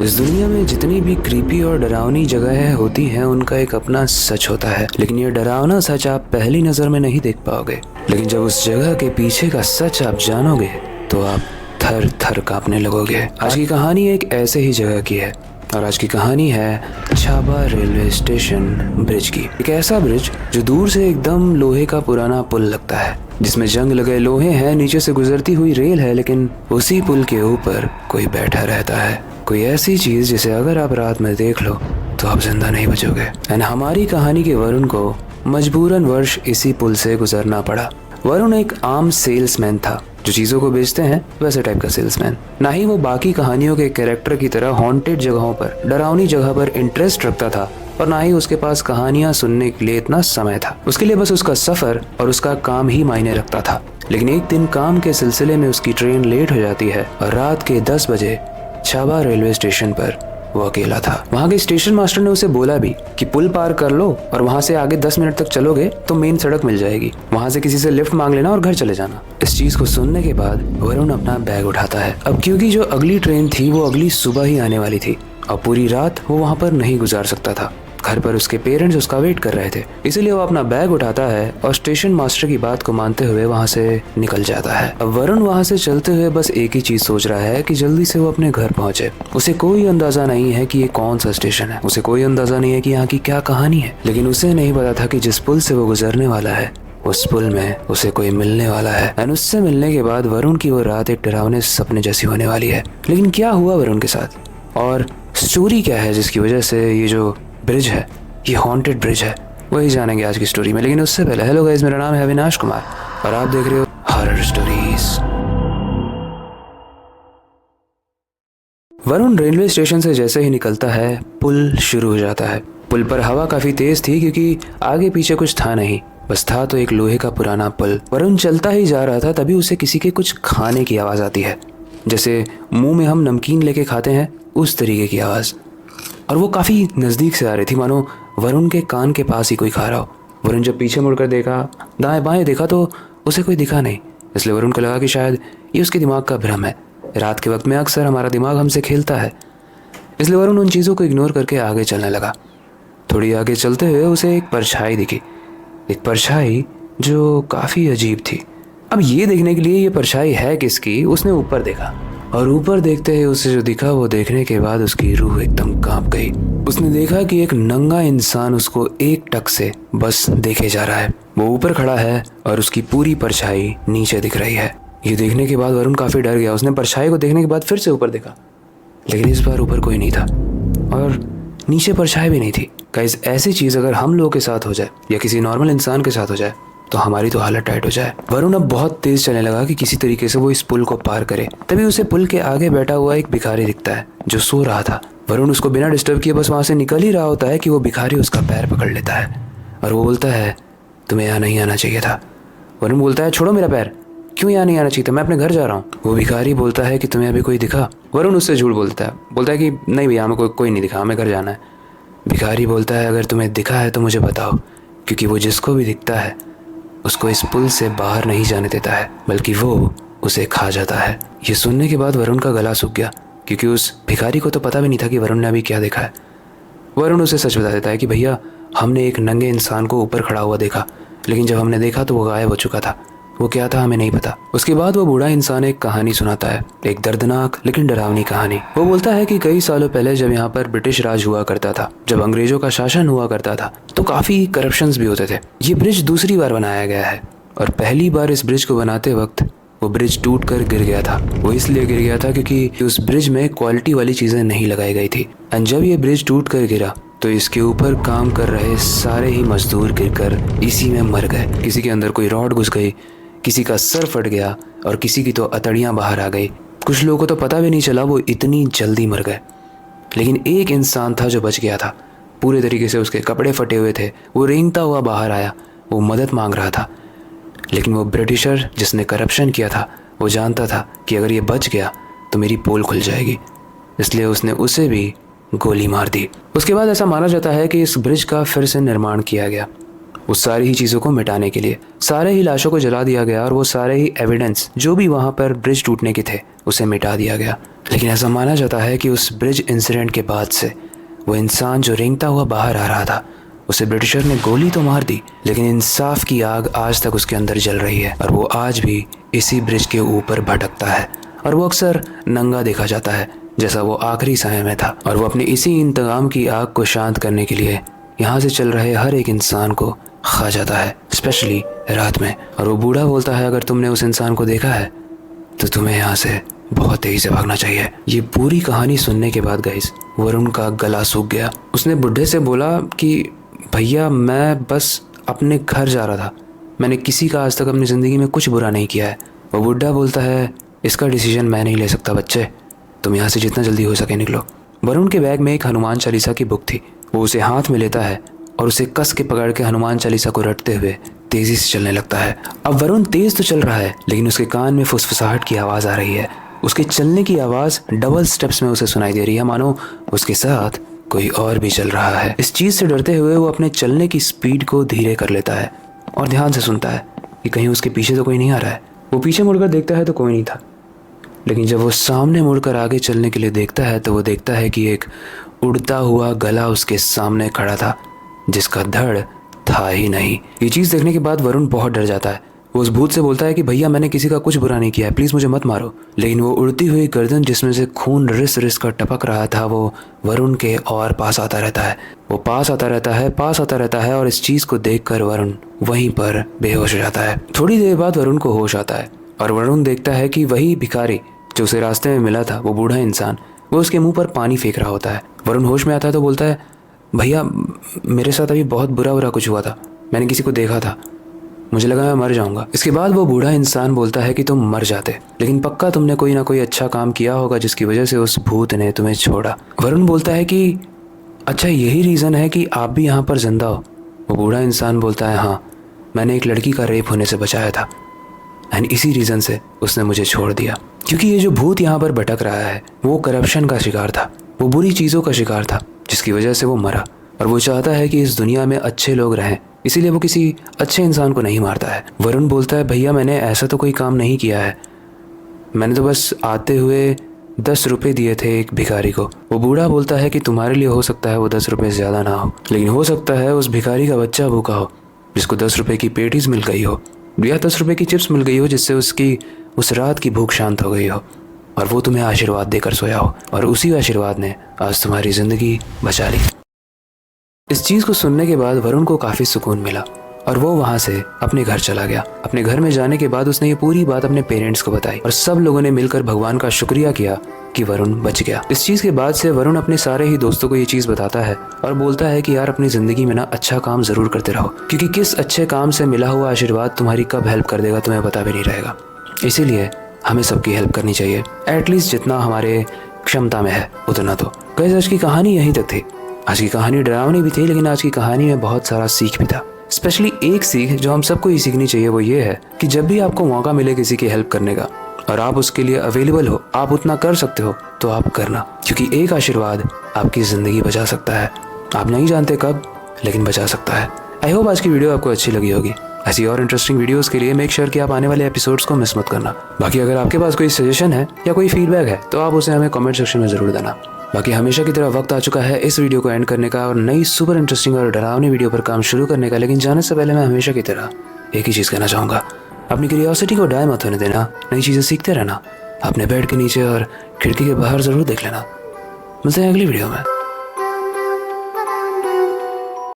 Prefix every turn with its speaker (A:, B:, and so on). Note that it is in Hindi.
A: इस दुनिया में जितनी भी क्रीपी और डरावनी जगहें होती हैं उनका एक अपना सच होता है, लेकिन ये डरावना सच आप पहली नजर में नहीं देख पाओगे। लेकिन जब उस जगह के पीछे का सच आप जानोगे तो आप थर थर कांपने लगोगे। आज की कहानी एक ऐसे ही जगह की है और आज की कहानी है छाबा रेलवे स्टेशन ब्रिज की। एक ऐसा ब्रिज जो दूर से एकदम लोहे का पुराना पुल लगता है, जिसमें जंग लगे लोहे हैं, नीचे से गुजरती हुई रेल है, लेकिन उसी पुल के ऊपर कोई बैठा रहता है। कोई ऐसी चीज जिसे अगर आप रात में देख लो तो आप जिंदा नहीं बचोगे। एंड हमारी कहानी के वरुण को मजबूरन वर्ष इसी पुल से गुजरना पड़ा। वरुण एक आम सेल्समैन था, जो चीजों को बेचते हैं वैसे टाइप का सेल्समैन। ना ही वो बाकी कहानियों के कैरेक्टर की तरह हॉन्टेड जगहों पर, डरावनी जगह पर इंटरेस्ट रखता था, और ना ही उसके पास कहानियां सुनने के लिए इतना समय था। उसके लिए बस उसका सफर और उसका काम ही मायने रखता था। लेकिन एक दिन काम के सिलसिले में उसकी ट्रेन लेट हो जाती है और रात के 10 बजे छाबा रेलवे स्टेशन पर वो अकेला था। वहाँ के स्टेशन मास्टर ने उसे बोला भी कि पुल पार कर लो और वहाँ से आगे 10 मिनट तक चलोगे तो मेन सड़क मिल जाएगी, वहाँ से किसी से लिफ्ट मांग लेना और घर चले जाना। इस चीज को सुनने के बाद वरुण अपना बैग उठाता है। अब क्योंकि जो अगली ट्रेन थी वो अगली सुबह ही आने वाली थी और पूरी रात वो वहाँ पर नहीं गुजार सकता था। घर पर उसके पेरेंट्स उसका वेट कर रहे थे, इसीलिए वो अपना बैग उठाता है और स्टेशन मास्टर की बात को मानते हुए वहाँ से निकल जाता है। अब वरुण वहाँ से चलते हुए बस एक ही चीज सोच रहा है कि जल्दी से वो अपने घर पहुँचे। उसे कोई अंदाजा नहीं है कि ये कौन सा स्टेशन है, उसे कोई अंदाजा नहीं है कि यहाँ की क्या कहानी है, लेकिन उसे नहीं पता था कि जिस पुल से वो गुजरने वाला है उस पुल में उसे कोई मिलने वाला है। एंड उससे मिलने के बाद वरुण की वो रात एक डरावने सपने जैसी होने वाली है। लेकिन क्या हुआ वरुण के साथ और स्टोरी क्या है जिसकी वजह से ये जो ब्रिज है, ये हॉन्टेड ब्रिज है, वही जानेंगे आज की स्टोरी में। लेकिन उससे पहले हेलो गाइस, मेरा नाम है अविनाश कुमार और आप देख रहे हो horror stories. Varun railway station से जैसे ही निकलता है पुल शुरू हो जाता है। पुल पर हवा काफी तेज थी क्योंकि आगे पीछे कुछ था नहीं, बस था तो एक लोहे का पुराना पुल। वरुण चलता ही जा रहा था, तभी उसे किसी के कुछ खाने की आवाज आती है, जैसे मुंह में हम नमकीन लेके खाते हैं उस तरीके की आवाज, और वो काफी नजदीक से आ रही थी, मानो वरुण के कान के पास ही कोई खा रहा हो। वरुण जब पीछे मुड़कर देखा, दाएं बाएं देखा तो उसे कोई दिखा नहीं, इसलिए वरुण को लगा कि शायद ये उसके दिमाग का भ्रम है। रात के वक्त में अक्सर हमारा दिमाग हमसे खेलता है, इसलिए वरुण उन चीज़ों को इग्नोर करके आगे चलने लगा। थोड़ी आगे चलते हुए उसे एक परछाई दिखी, एक परछाई जो काफ़ी अजीब थी। अब ये देखने के लिए ये परछाई है किसकी, उसने ऊपर देखा और ऊपर देखते ही उसे जो दिखा वो देखने के बाद उसकी रूह एकदम कांप गई। उसने देखा कि एक नंगा इंसान उसको एक टक से बस देखे जा रहा है। वो ऊपर खड़ा है और उसकी पूरी परछाई नीचे दिख रही है। ये देखने के बाद वरुण काफी डर गया। उसने परछाई को देखने के बाद फिर से ऊपर देखा, लेकिन इस बार ऊपर कोई नहीं था और नीचे परछाई भी नहीं थी। गाइस, ऐसी चीज अगर हम लोगों के साथ हो जाए या किसी नॉर्मल इंसान के साथ हो जाए तो हमारी तो हालत टाइट हो जाए। वरुण अब बहुत तेज चलने लगा कि किसी तरीके से वो इस पुल को पार करे। तभी उसे पुल के आगे बैठा हुआ एक भिखारी दिखता है जो सो रहा था। वरुण उसको बिना डिस्टर्ब किए बस वहां से निकल ही रहा होता है कि वो भिखारी उसका पैर पकड़ लेता है और वो बोलता है, तुम्हें यहाँ नहीं आना चाहिए था। वरुण बोलता है, छोड़ो मेरा पैर, क्यों यहाँ नहीं आना चाहिए था, मैं अपने घर जा रहा हूँ। वो भिखारी बोलता है कि तुम्हें अभी कोई दिखा। वरुण उससे झूठ बोलता है कि नहीं भैया, हमें कोई नहीं दिखा, हमें घर जाना है। भिखारी बोलता है, अगर तुम्हें दिखा है तो मुझे बताओ, क्योंकि वो जिसको भी दिखता है उसको इस पुल से बाहर नहीं जाने देता है, बल्कि वो उसे खा जाता है। ये सुनने के बाद वरुण का गला सूख गया, क्योंकि उस भिखारी को तो पता भी नहीं था कि वरुण ने अभी क्या देखा है। वरुण उसे सच बता देता है कि भैया, हमने एक नंगे इंसान को ऊपर खड़ा हुआ देखा, लेकिन जब हमने देखा तो वो गायब हो चुका था। वो क्या था हमें नहीं पता। उसके बाद वो बूढ़ा इंसान एक कहानी सुनाता है, एक दर्दनाक लेकिन डरावनी कहानी। वो बोलता है कि कई सालों पहले जब यहाँ पर ब्रिटिश राज हुआ करता था, जब अंग्रेजों का शासन हुआ करता था, तो काफी करप्शंस भी होते थे। ये ब्रिज दूसरी बार बनाया गया है और पहली बार इस ब्रिज को बनाते वक्त वो ब्रिज टूट कर गिर गया था। वो इसलिए गिर गया था क्योंकि उस ब्रिज में क्वालिटी वाली चीजें नहीं लगाई गई थी। एंड जब ये ब्रिज टूट कर गिरा तो इसके ऊपर काम कर रहे सारे ही मजदूर गिरकर इसी में मर गए। किसी के अंदर कोई रॉड घुस गई, किसी का सर फट गया और किसी की तो अतड़ियां बाहर आ गई। कुछ लोगों को तो पता भी नहीं चला वो इतनी जल्दी मर गए। लेकिन एक इंसान था जो बच गया था। पूरे तरीके से उसके कपड़े फटे हुए थे, वो रेंगता हुआ बाहर आया, वो मदद मांग रहा था। लेकिन वो ब्रिटिशर जिसने करप्शन किया था, वो जानता था कि अगर ये बच गया तो मेरी पोल खुल जाएगी, इसलिए उसने उसे भी गोली मार दी। उसके बाद ऐसा माना जाता है कि इस ब्रिज का फिर से निर्माण किया गया उस सारी ही चीज़ों को मिटाने के लिए। सारे ही लाशों को जला दिया गया और वो सारे ही एविडेंस जो भी वहाँ पर ब्रिज टूटने के थे उसे मिटा दिया गया। लेकिन ऐसा माना जाता है कि उस ब्रिज इंसिडेंट के बाद से वो इंसान जो रेंगता हुआ बाहर आ रहा था, उसे ब्रिटिशर ने गोली तो मार दी, लेकिन इंसाफ की आग आज तक उसके अंदर जल रही है और वो आज भी इसी ब्रिज के ऊपर भटकता है और वो अक्सर नंगा देखा जाता है जैसा वो आखिरी समय में था। और वो अपनी इसी इंतकाम की आग को शांत करने के लिए यहाँ से चल रहे हर एक इंसान को खा जाता है, स्पेशली रात में। और वो बूढ़ा बोलता है, अगर तुमने उस इंसान को देखा है तो तुम्हें यहाँ से बहुत तेजी से भागना चाहिए। ये पूरी कहानी सुनने के बाद गाइस वरुण का गला सूख गया। उसने बुढ़े से बोला कि भैया मैं बस अपने घर जा रहा था, मैंने किसी का आज तक अपनी ज़िंदगी में कुछ बुरा नहीं किया है। वो बुढ़ा बोलता है, इसका डिसीजन मैं नहीं ले सकता बच्चे, तुम यहाँ से जितना जल्दी हो सके निकलो। वरुण के बैग में एक हनुमान चालीसा की बुक थी। वो उसे हाथ में लेता है और उसे कस के पकड़ के हनुमान चालीसा को रटते हुए तेजी से चलने लगता है। अब वरुण तेज तो चल रहा है लेकिन उसके कान में फुसफुसाहट की आवाज़ आ रही है। उसके चलने की आवाज़ डबल स्टेप्स में उसे सुनाई दे रही है, मानो उसके साथ कोई और भी चल रहा है। इस चीज़ से डरते हुए वो अपने चलने की स्पीड को धीरे कर लेता है और ध्यान से सुनता है कि कहीं उसके पीछे तो कोई नहीं आ रहा है। वो पीछे मुड़कर देखता है तो कोई नहीं था, लेकिन जब वो सामने मुड़कर आगे चलने के लिए देखता है तो वो देखता है कि एक उड़ता हुआ गला उसके सामने खड़ा था जिसका धड़ था ही नहीं। ये चीज़ देखने के बाद वरुण बहुत डर जाता है। वो उस भूत से बोलता है कि भैया मैंने किसी का कुछ बुरा नहीं किया है, प्लीज़ मुझे मत मारो। लेकिन वो उड़ती हुई गर्दन जिसमें से खून रिस रिस कर टपक रहा था वो वरुण के और पास आता रहता है। वो पास आता रहता है और इस चीज़ को देखकर वरुण वहीं पर बेहोश हो जाता है। थोड़ी देर बाद वरुण को होश आता है और वरुण देखता है कि वही भिखारी जो उसे रास्ते में मिला था, वो बूढ़ा इंसान, वो उसके मुंह पर पानी फेंक रहा होता है। वरुण होश में आता है तो बोलता है, भैया मेरे साथ अभी बहुत बुरा कुछ हुआ था, मैंने किसी को देखा था, मुझे लगा मैं मर जाऊंगा। इसके बाद वो बूढ़ा इंसान बोलता है कि तुम मर जाते, लेकिन पक्का तुमने कोई ना कोई अच्छा काम किया होगा जिसकी वजह से उस भूत ने तुम्हें छोड़ा। वरुण बोलता है कि अच्छा यही रीज़न है कि आप भी यहाँ पर जिंदा हो। वो बूढ़ा इंसान बोलता है, हाँ मैंने एक लड़की का रेप होने से बचाया था एंड इसी रीज़न से उसने मुझे छोड़ दिया। क्योंकि ये जो भूत यहाँ पर भटक रहा है वो करप्शन का शिकार था, वो बुरी चीज़ों का शिकार था जिसकी वजह से वो मरा और वो चाहता है कि इस दुनिया में अच्छे लोग रहें, इसीलिए वो किसी अच्छे इंसान को नहीं मारता है। वरुण बोलता है, भैया मैंने ऐसा तो कोई काम नहीं किया है, मैंने तो बस आते हुए 10 रुपये दिए थे एक भिखारी को। वो बूढ़ा बोलता है कि तुम्हारे लिए हो सकता है वो 10 रुपये ज़्यादा ना हो, लेकिन हो सकता है उस भिखारी का बच्चा भूखा हो जिसको 10 रुपये की पेटीज मिल गई हो या 10 रुपये की चिप्स मिल गई हो जिससे उसकी उस रात की भूख शांत हो गई हो और वो तुम्हें आशीर्वाद देकर सोया हो और उसी आशीर्वाद ने आज तुम्हारी ज़िंदगी बचा ली। इस चीज़ को सुनने के बाद वरुण को काफ़ी सुकून मिला और वो वहाँ से अपने घर चला गया। अपने घर में जाने के बाद उसने ये पूरी बात अपने पेरेंट्स को बताई और सब लोगों ने मिलकर भगवान का शुक्रिया किया कि वरुण बच गया। इस चीज़ के बाद से वरुण अपने सारे ही दोस्तों को ये चीज़ बताता है और बोलता है कि यार अपनी ज़िंदगी में ना अच्छा काम ज़रूर करते रहो, क्योंकि किस अच्छे काम से मिला हुआ आशीर्वाद तुम्हारी कब हेल्प कर देगा तुम्हें पता भी नहीं रहेगा। इसीलिए हमें सबकी हेल्प करनी चाहिए, एटलीस्ट जितना हमारे क्षमता में है उतना। तो गाइस आज की कहानी यहीं तक थी। आज की कहानी डरावनी भी थी लेकिन आज की कहानी में बहुत सारा सीख भी था। स्पेशली एक सीख जो हम सबको ही सीखनी चाहिए वो ये है कि जब भी आपको मौका मिले किसी की हेल्प करने का और आप उसके लिए अवेलेबल हो, आप उतना कर सकते हो तो आप करना, क्योंकि एक आशीर्वाद आपकी ज़िंदगी बचा सकता है। आप नहीं जानते कब, लेकिन बचा सकता है। आई होप आज की वीडियो आपको अच्छी लगी होगी। ऐसी और इंटरेस्टिंग वीडियोस के लिए मेक श्योर कि आप आने वाले एपिसोड्स को मिस मत करना। बाकी अगर आपके पास कोई सजेशन है या कोई फीडबैक है तो आप उसे हमें कमेंट सेक्शन में ज़रूर देना। बाकी हमेशा की तरह वक्त आ चुका है इस वीडियो को एंड करने का और नई सुपर इंटरेस्टिंग और डरावनी वीडियो पर काम शुरू करने का। लेकिन जाने से पहले मैं हमेशा की तरह एक ही चीज़ कहना चाहूँगा, अपनी क्यूरियोसिटी को डाय मत होने देना, नई चीज़ें सीखते रहना, अपने बेड के नीचे और खिड़की के बाहर ज़रूर देख लेना। मिलते हैं अगली वीडियो में।